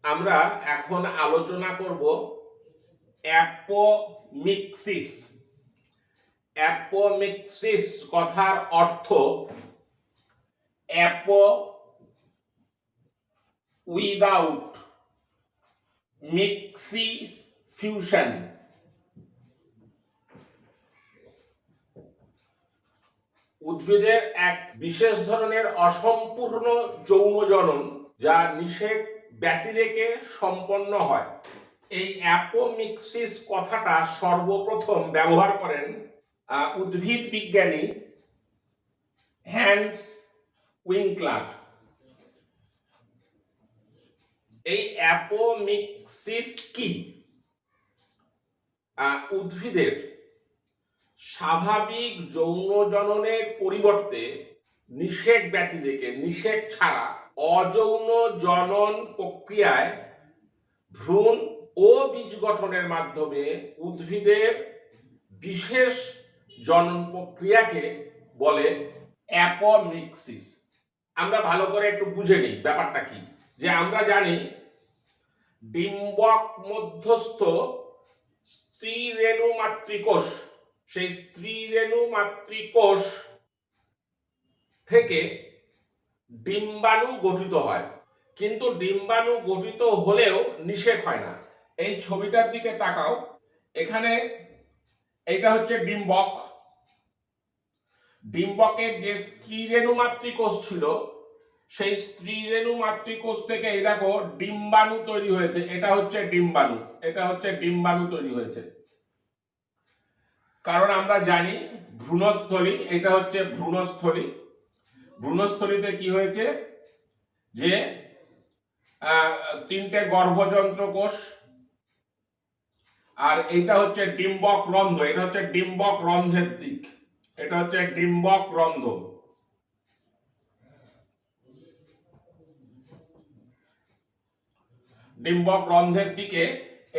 আমরা এখন আলোচনা করব অ্যাপোমিক্সিস। অ্যাপোমিক্সিস কথার অর্থ অ্যাপো উইদাউট, মিক্সিস ফিউশন। উদ্ভিদের এক বিশেষ ধরনের অসম্পূর্ণ যৌন জনন যা নিষেক ব্যতিরেকে সম্পন্ন হয়। এই অ্যাপোমিক্সিস কথাটা সর্বপ্রথম ব্যবহার করেন উদ্ভিদ বিজ্ঞানী হ্যান্স উইঙ্কলার। এই অ্যাপোমিক্সিস কি? উদ্ভিদের স্বাভাবিক যৌন জননের পরিবর্তে নিষেক ব্যতিরেকে, নিষেক ছাড়া অযৌন জনন প্রক্রিয়ায় ভ্রূণ ও বীজ গঠনের মাধ্যমে উদ্ভিদের বিশেষ জনন প্রক্রিয়াকে বলে অ্যাপোমিক্সিস। আমরা ভালো করে একটু বুঝে নিই ব্যাপারটা কি। যে আমরা জানি ডিম্বক মধ্যস্থ স্ত্রী রেণু মাতৃকোষ, সেই স্ত্রী রেণু মাতৃকোষ থেকে ডিম্বাণু গঠিত হয়, কিন্তু ডিম্বাণু গঠিত হলেও নিষেক হয় না। এই ছবিটার দিকে তাকাও, এখানে এটা হচ্ছে ডিম্বক। ডিম্বকের যে স্ত্রী রেণু মাতৃকোষ ছিল, সেই স্ত্রী রেণু মাতৃকোষ থেকে এই দেখো ডিম্বাণু তৈরি হয়েছে। এটা হচ্ছে ডিম্বাণু, এটা হচ্ছে ডিম্বাণু তৈরি হয়েছে। কারণ আমরা জানি ভ্রূণস্থলী, এটা হচ্ছে ভ্রূণস্থলী। ভ্রূণস্থলীতে কি হয়েছে যে তিনটে গর্ভযন্ত্র কোষ, আর এটা হচ্ছে ডিম্বক রন্ধ্র। এটা হচ্ছে ডিম্বক রন্ধ্রের দিক, এটা হচ্ছে ডিম্বক রন্ধ্র। ডিম্বক রন্ধ্রের দিকে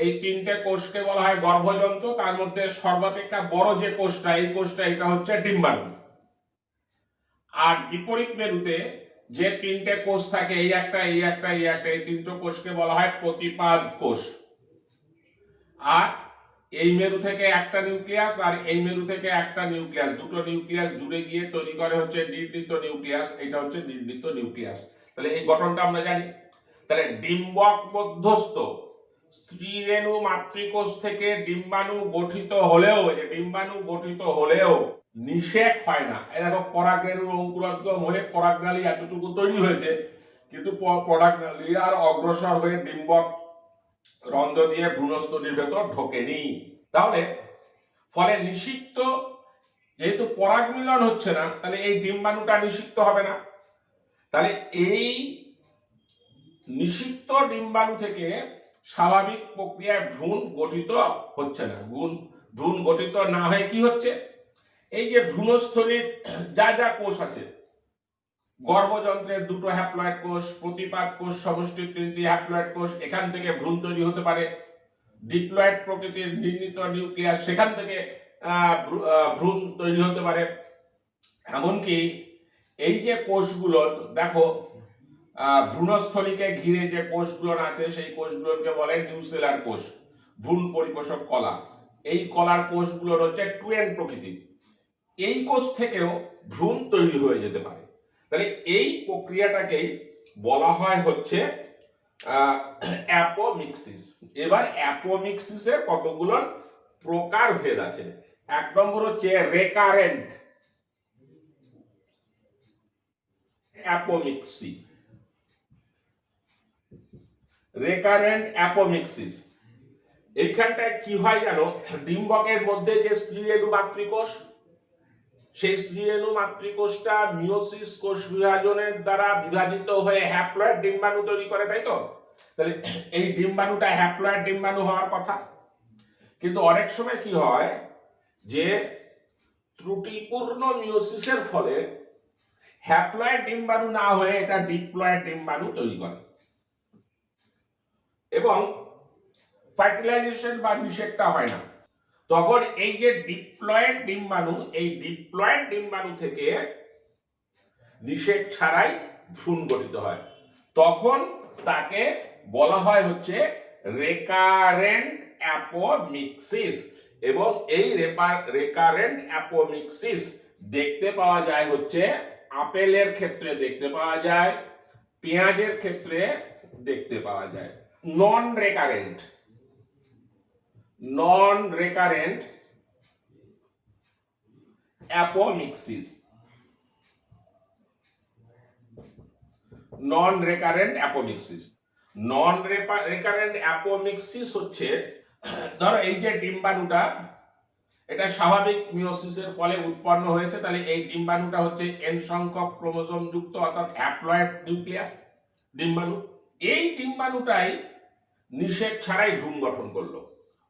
এই তিনটে কোষকে বলা হয় গর্ভযন্ত্র। তার মধ্যে সর্বাপেক্ষা বড় যে কোষটা, এই কোষটা, এটা হচ্ছে ডিম্বাণু। আর বিপরীত মেরুতে যে তিনটে কোষ থাকে, এই একটা, এই একটা, এই একটা, এই তিনটে কোষকে বলা হয় প্রতিপাদ কোষ। আর এই মেরু থেকে একটা নিউক্লিয়াস, আর এই মেরু থেকে একটা নিউক্লিয়াস, দুটো নিউক্লিয়াস জুড়ে গিয়ে তৈরি করে হচ্ছে নির্মিত নিউক্লিয়াস। এটা হচ্ছে নির্মিত নিউক্লিয়াস। তাহলে এই গঠনটা আমরা জানি। তাহলে ডিম্বক মধ্যস্থ স্ত্রী রেণু মাতৃকোষ থেকে ডিম্বাণু গঠিত হলেও, ডিম্বাণু গঠিত হলেও নিষেক হয় না। এই দেখো পরাগরেণুর অঙ্কুরোদ্গম হয়ে পরাগনালী এতটুকু তৈরি হয়েছে, কিন্তু পরাগনালী আর অগ্রসর হয়ে ডিম্বক রন্ধ্র দিয়ে ভ্রূণস্থলীর ভেতর ঢোকেনি। তাহলে ফলে নিষিক্ত, যেহেতু পরাগ মিলন হচ্ছে না, তাহলে এই ডিম্বাণুটা নিষিক্ত হবে না। তাহলে এই নিষিক্ত ডিম্বাণু থেকে স্বাভাবিক প্রক্রিয়ায় ভ্রূণ গঠিত হচ্ছে না। ভ্রূণ গঠিত না হয়ে কি হচ্ছে, এই যে ভ্রূণস্থলীর যা যা কোষ আছে, গর্ভযন্ত্রের দুটো হ্যাপ্লয়েড কোষ, প্রতিপাদ কোষ সমষ্টির তিনটি হ্যাপ্লয়েড কোষ, এখান থেকে ভ্রূণ তৈরি হতে পারে। ডিপ্লয়েড প্রকৃতির নির্মিত নিউক্লিয়াস, সেখান থেকে ভ্রূণ তৈরি হতে পারে। এমনকি এই যে কোষগুলো দেখো, ভ্রূণস্থলীকে ঘিরে যে কোষগুলো আছে, সেই কোষগুলোকে বলে নিউসেলার কোষ, ভ্রূণ পরিপোষক কলা। এই কলার কোষগুলোর হচ্ছে টুয়েন প্রকৃতি। এই কোষ থেকেও ভ্রূণ তৈরি হয়ে যেতে পারে। তাহলে এই প্রক্রিয়াটাকেই বলা হয় হচ্ছে অ্যাপোমিক্সিস। এবার অ্যাপোমিক্সিসের কতগুলো প্রকার ভেদ আছে। এক নম্বর হচ্ছে রেকারেন্ট অ্যাপোমিক্সি। রেকারেন্ট অ্যাপোমিক্সিস, এইখানটায় কি হয় জানো, ডিম্বকের মধ্যে যে স্ত্রী রেণু মাতৃকোষ, সেই স্ত্রী রেণু মাতৃকোষটা মিওসিস কোষ বিভাজনের দ্বারা বিভাজিত হয়ে হ্যাপ্লয়েড ডিম্বাণু তৈরি করে, তাই তো? তাহলে এই ডিম্বাণুটা হ্যাপ্লয়েড ডিম্বাণু হওয়ার কথা। কিন্তু অনেক সময় কি হয় যে ত্রুটিপূর্ণ মিওসিসের ফলে হ্যাপ্লয়েড ডিম্বাণু না হয়ে এটা ডিপ্লয়েড ডিম্বাণু তৈরি করে, এবং ফার্টিলাইজেশন বা নিষেকটা হয় না। তখন এই যে ডিপ্লয়েড ডিম্বাণু, এই ডিপ্লয়েড ডিম্বাণু থেকে নিষেক ছাড়াই ভ্রূণ গঠিত হয়, তখন তাকে বলা হয় হচ্ছে রেকারেন্ট অ্যাপোমিক্সিস, এবং এই রেকারেন্ট অ্যাপোমিক্সিস দেখতে পাওয়া যায় হচ্ছে আপেলের ক্ষেত্রে, দেখতে পাওয়া যায় পেঁয়াজের ক্ষেত্রে, দেখতে পাওয়া যায়। নন রেকারেন্ট অ্যাপোমিক্সিস, নন রেকারেন্ট অ্যাপোমিক্সিস হচ্ছে, ধরো এই যে ডিম্বাণুটা, এটা স্বাভাবিক মিওসিসের ফলে উৎপন্ন হয়েছে, তাহলে এই ডিম্বাণুটা হচ্ছে এন সংখ্যক ক্রোমোসোম যুক্ত অর্থাৎ হ্যাপ্লয়েড নিউক্লিয়াস ডিম্বাণু। এই ডিম্বাণুটাই নিষেক ছাড়াই ভ্রূণ গঠন করলো।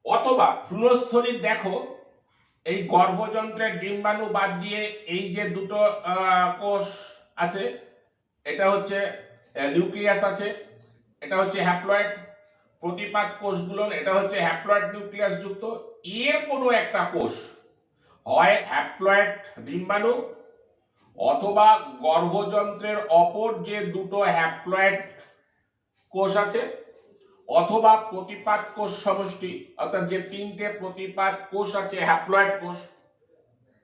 অথবা ভ্রূণস্থলীর দেখো এই গর্ভযন্ত্রের ডিম্বাণু বাদ দিয়ে এই যে দুটো কোষ আছে, এটা হচ্ছে নিউক্লিয়াস আছে, এটা হচ্ছে হ্যাপ্লয়েড প্রতিপাদ কোষগুলো, এটা হচ্ছে হ্যাপ্লয়েড নিউক্লিয়াস যুক্ত। এর কোনো একটা কোষ হয় হ্যাপ্লয়েড ডিম্বাণু, অথবা গর্ভযন্ত্রের অপর যে দুটো হ্যাপ্লয়েড কোষ আছে, অথবা প্রতিপাদ কোষ সমষ্টি, অর্থাৎ যে তিনটে প্রতিপাদ কোষ আছে হ্যাপ্লয়েড কোষ,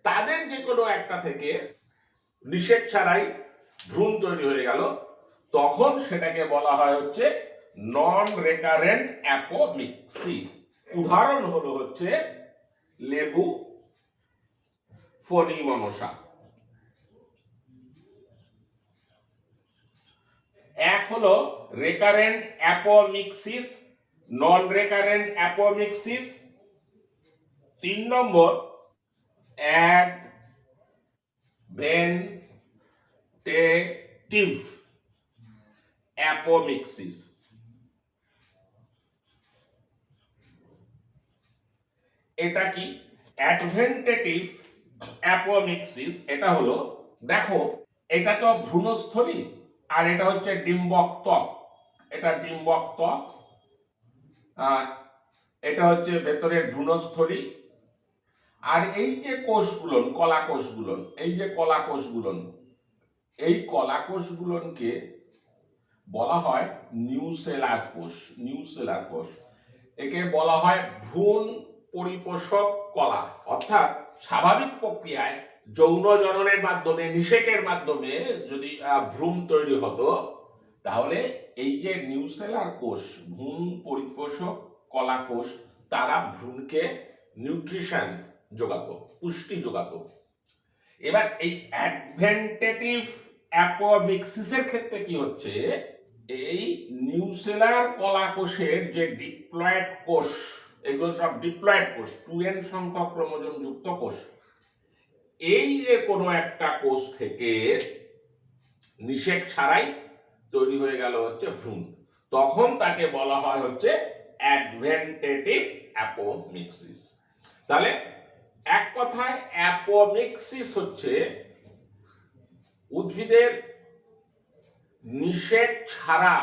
তাদের যে কোনো একটা থেকে নিষেক ছাড়াই ভ্রূণ তৈরি হয়ে গেল, তখন সেটাকে বলা হয় হচ্ছে নন রেকারেন্ট অ্যাপোমিক্সি। উদাহরণ হলো হচ্ছে লেবু, ফণী মনসা। এক হলো রেকারেন্ট অ্যাপোমিক্সিস, নন রেকারেন্ট অ্যাপোমিক্সিস। 3 নম্বর অ্যাডভেন্টেটিভ অ্যাপোমিক্সিস। এটা কি অ্যাডভেন্টেটিভ অ্যাপোমিক্সিস? এটা হলো, দেখো এটা তো ভ্রূণস্থলী আর এটা হচ্ছে ডিম্বক ত্বক, এটা ডিম্বক ত্বক, এটা হচ্ছে ভেতরের ভ্রূণস্থলী। আর এই যে কোষগুলো, কলা কোষগুলো, এই যে কলা কোষগুলো, এই কলা কোষগুলোকে বলা হয় নিউসেলার কোষ। নিউসেলার কোষ, একে বলা হয় ভ্রূণ পরিপোষক কলা। অর্থাৎ স্বাভাবিক প্রক্রিয়ায় যৌন জননের মাধ্যমে, নিষেকের মাধ্যমে যদি ভ্রূণ তৈরি হতো, তাহলে এই যে নিউসেলার কোষ, ভ্রূণ পরিপোষক কলা কোষ, তারা ভ্রূণকে নিউট্রিশন যোগাতো, পুষ্টি যোগাতো। এবার এই অ্যাডভেন্টেটিভ অ্যাপোমিক্সিসের ক্ষেত্রে কি হচ্ছে, এই নিউসেলার কলা কোষের যে ডিপ্লয়েড কোষ, এগুলো সব ডিপ্লয়েড কোষ, 2n সংখ্যক ক্রোমোজোম যুক্ত কোষ, এই যে কোনো একটা কোষ থেকে নিষেক ছাড়াই তৈরি হয়ে গেল হচ্ছে ভ্রূণ, তখন তাকে বলা হয় হচ্ছে অ্যাডভেন্টেটিভ অ্যাপোমিক্সিস। তাহলে এক কথায় অ্যাপোমিক্সিস হচ্ছে উদ্ভিদের নিষেক ছাড়া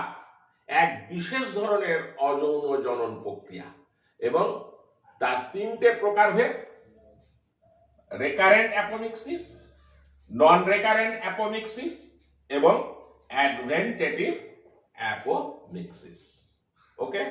এক বিশেষ ধরনের অযৌন জনন প্রক্রিয়া, এবং তার 3টে প্রকারভেদ: রেকারেন্ট অ্যাপোমিক্সিস, নন রেকারেন্ট অ্যাপোমিক্সিস এবং অ্যাডভেন্টেটিভ অ্যাপোমিক্সিস। ওকে।